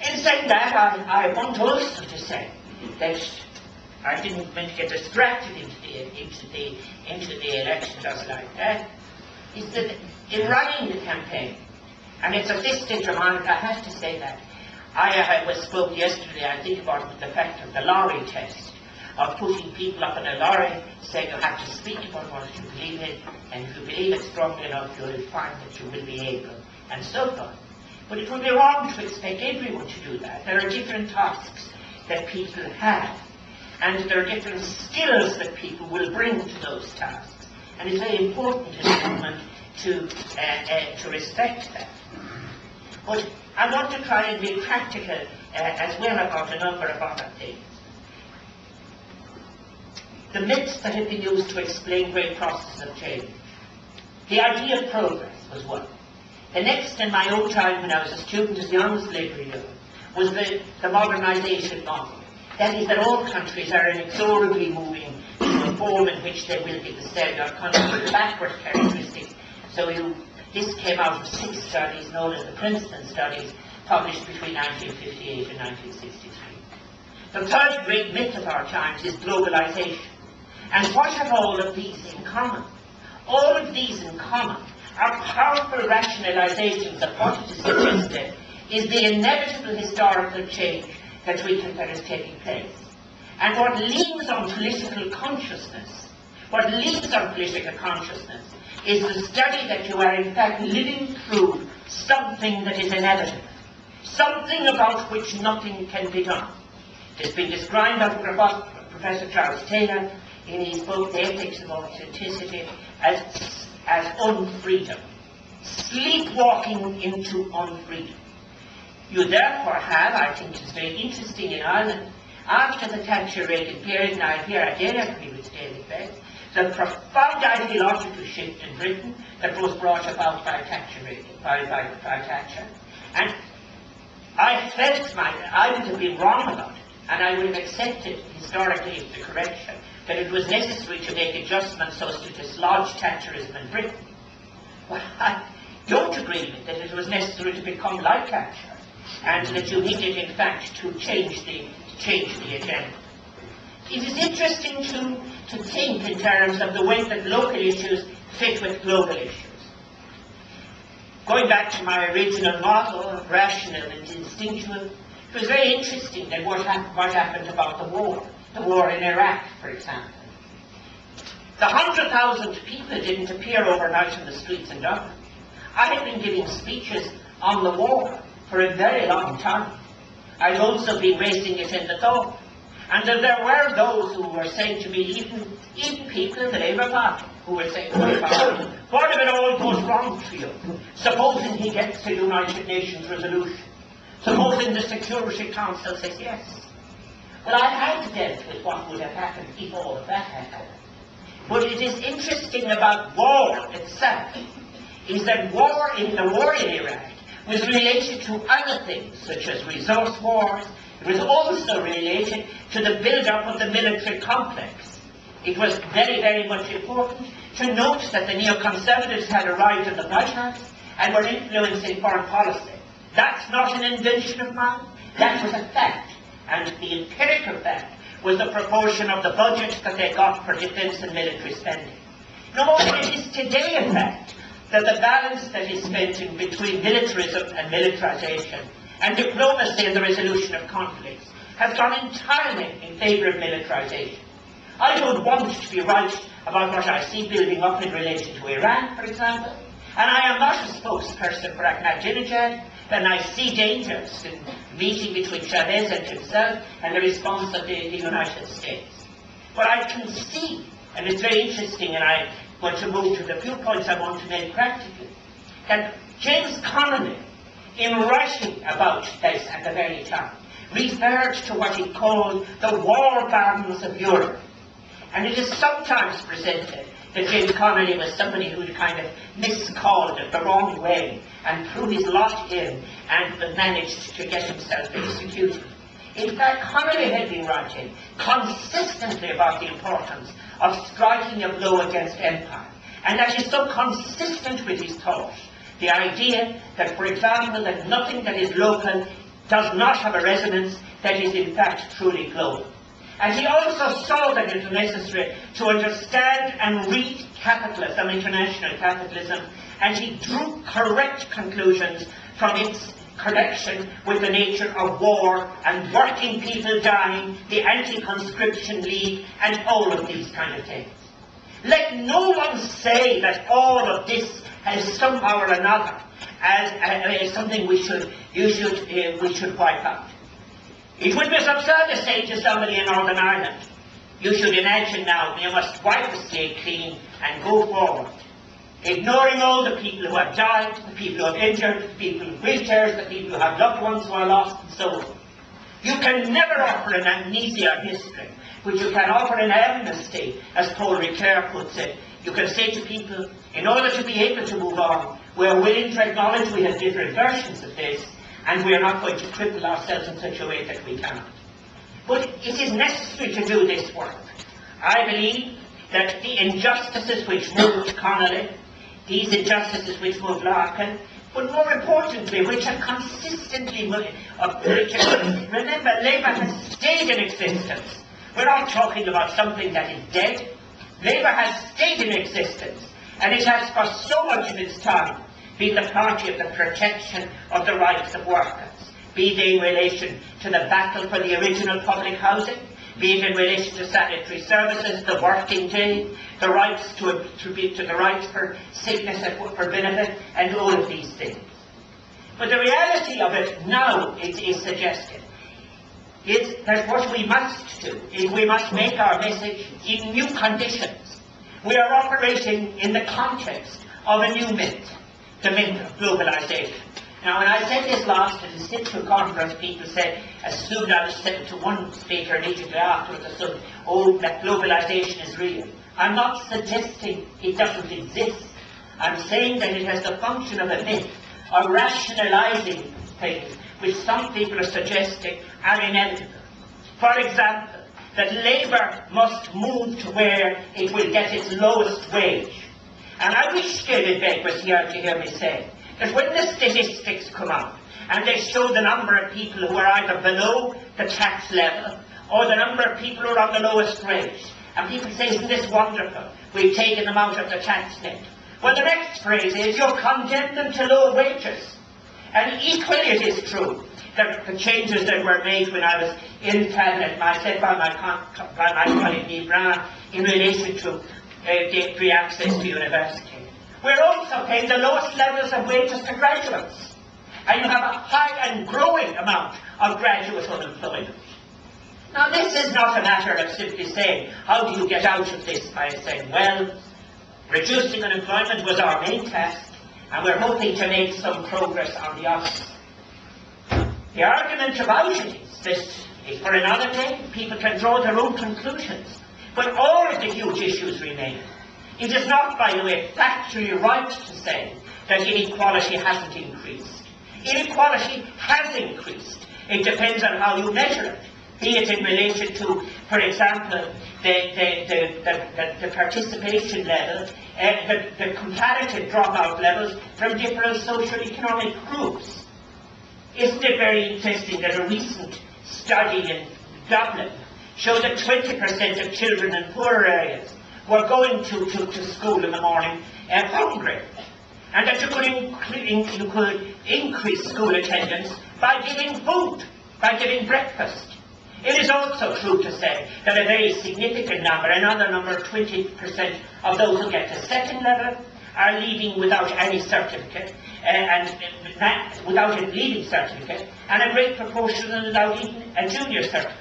In saying that, I want also to say that I didn't mean to get distracted into the election just like that, is that in running the campaign, and it's of this stage of honor, I have to say that. I spoke yesterday, I think, about the fact of the lorry test, of putting people up in a lorry, saying you have to speak about what you believe in, and if you believe it strongly enough, you will find that you will be able, and so forth. But it would be wrong to expect everyone to do that. There are different tasks that people have, and there are different skills that people will bring to those tasks. And it's very important in the movement to respect that. But I want to try and be practical as well about a number of other things. The myths that have been used to explain great processes of change. The idea of progress was one. The next, in my own time when I was a student as the Honest Labour Union, was the modernisation model. That is, that all countries are inexorably moving to a form in which they will be the standard country with backward characteristics. So this came out of 6 studies known as the Princeton studies, published between 1958 and 1963. The third great myth of our times is globalisation. And what have all of these in common? All of these in common are powerful rationalizations of what it is suggested is the inevitable historical change that we think that is taking place. And what leans on political consciousness, is the study that you are in fact living through something that is inevitable, something about which nothing can be done. It has been described by Professor Charles Taylor in his book, The Ethics of Authenticity, as unfreedom, sleepwalking into unfreedom. You therefore have, I think it's very interesting in Ireland, after the Thatcher-Reagan period, and I did agree with David Best, the profound ideological shift in Britain that was brought about by Thatcher-Reagan, by Thatcher. And I felt I would have been wrong about it, and I would have accepted historically as the correction that it was necessary to make adjustments so as to dislodge Thatcherism in Britain. Well, I don't agree with that it was necessary to become like Thatcher, and that you needed, in fact, to change the agenda. It is interesting to think in terms of the way that local issues fit with global issues. Going back to my original model of rational and instinctual, it was very interesting that what happened about the war in Iraq, for example. The 100,000 people didn't appear overnight in the streets in Dublin. I had been giving speeches on the war for a very long time. I'd also been raising it in the thought. And there were those who were saying to me, even people in the Labour Party, who were saying, what if it all goes wrong for you? Supposing he gets the United Nations resolution. Supposing the Security Council says yes. Well, I had dealt with what would have happened if all of that had happened. But it is interesting about war itself, is that the war in Iraq was related to other things, such as resource wars. It was also related to the build-up of the military complex. It was very, very much important to note that the neoconservatives had arrived in the White House and were influencing foreign policy. That's not an invention of mine. That was a fact. And the empirical fact was the proportion of the budget that they got for defence and military spending. No, it is today a fact that the balance that is spent in between militarism and militarization and diplomacy and the resolution of conflicts has gone entirely in favour of militarization. I don't want to be right about what I see building up in relation to Iran, for example, and I am not a spokesperson for Ahmadinejad, and I see dangers in meeting between Chavez and himself and the response of the United States. But I can see, and it's very interesting, and I want to move to the few points I want to make practically, that James Connolly, in writing about this at the very time, referred to what he called the war gardens of Europe. And it is sometimes presented that James Connolly was somebody who had kind of miscalled it the wrong way and threw his lot in and managed to get himself executed. In fact, Connolly had been writing consistently about the importance of striking a blow against empire. And that is so consistent with his thought. The idea that, for example, that nothing that is local does not have a resonance that is in fact truly global. And he also saw that it was necessary to understand and read capitalism, international capitalism, and he drew correct conclusions from its connection with the nature of war and working people dying, the Anti-Conscription League, and all of these kind of things. Let no one say that all of this has somehow or another as something we should wipe out. It would be as absurd to say to somebody in Northern Ireland, you should imagine now you must wipe the slate clean and go forward, ignoring all the people who have died, the people who have injured, the people in wheelchairs, the people who have loved ones who are lost, and so on. You can never offer an amnesia of history, which you can offer an amnesty, as Paul Ricoeur puts it. You can say to people, in order to be able to move on, we are willing to acknowledge we have different versions of this, and we are not going to cripple ourselves in such a way that we cannot. But it is necessary to do this work. I believe that the injustices which moved Connolly, these injustices which moved Larkin, but more importantly, which have consistently moved, remember, Labour has stayed in existence. We're not talking about something that is dead. Labour has stayed in existence, and it has for so much of its time been the party of the protection of the rights of workers, be they in relation to the battle for the original public housing, be it in relation to sanitary services, the working day, the rights to the rights for sickness and for benefit, and all of these things. But the reality of it now is suggested is that what we must do is we must make our message in new conditions. We are operating in the context of a new myth, the myth of globalisation. Now, when I said this last at the Central Conference, people said, as soon as I was said to one speaker immediately afterwards, I said, oh, that globalisation is real. I'm not suggesting it doesn't exist. I'm saying that it has the function of a myth, of rationalising things, which some people are suggesting are inevitable. For example, that Labour must move to where it will get its lowest wage. And I wish David Begg was here to hear me say that when the statistics come out and they show the number of people who are either below the tax level or the number of people who are on the lowest wage, and people say, isn't this wonderful, we've taken them out of the tax net. Well, the next phrase is, you'll condemn them to low wages. And equally it is true that the changes that were made when I was in Cabinet, said by my colleague Neil Brown, in relation to free access to university. We're also paying the lowest levels of wages to graduates. And you have a high and growing amount of graduate unemployment. Now, this is not a matter of simply saying, how do you get out of this by saying, well, reducing unemployment was our main task, and we're hoping to make some progress on the opposite. The argument about it is this is for another day. People can draw their own conclusions. But all of the huge issues remain. It is not, by the way, factually right to say that inequality hasn't increased. Inequality has increased. It depends on how you measure it. Be it in relation to, for example, the participation level, the comparative dropout levels from different socio-economic groups. Isn't it very interesting that a recent study in Dublin showed that 20% of children in poorer areas were going to school in the morning hungry, and that you could increase school attendance by giving food, by giving breakfast. It is also true to say that a very significant number, another number, 20% of those who get to second level are leaving without any certificate, without a leaving certificate, and a great proportion without even a junior certificate.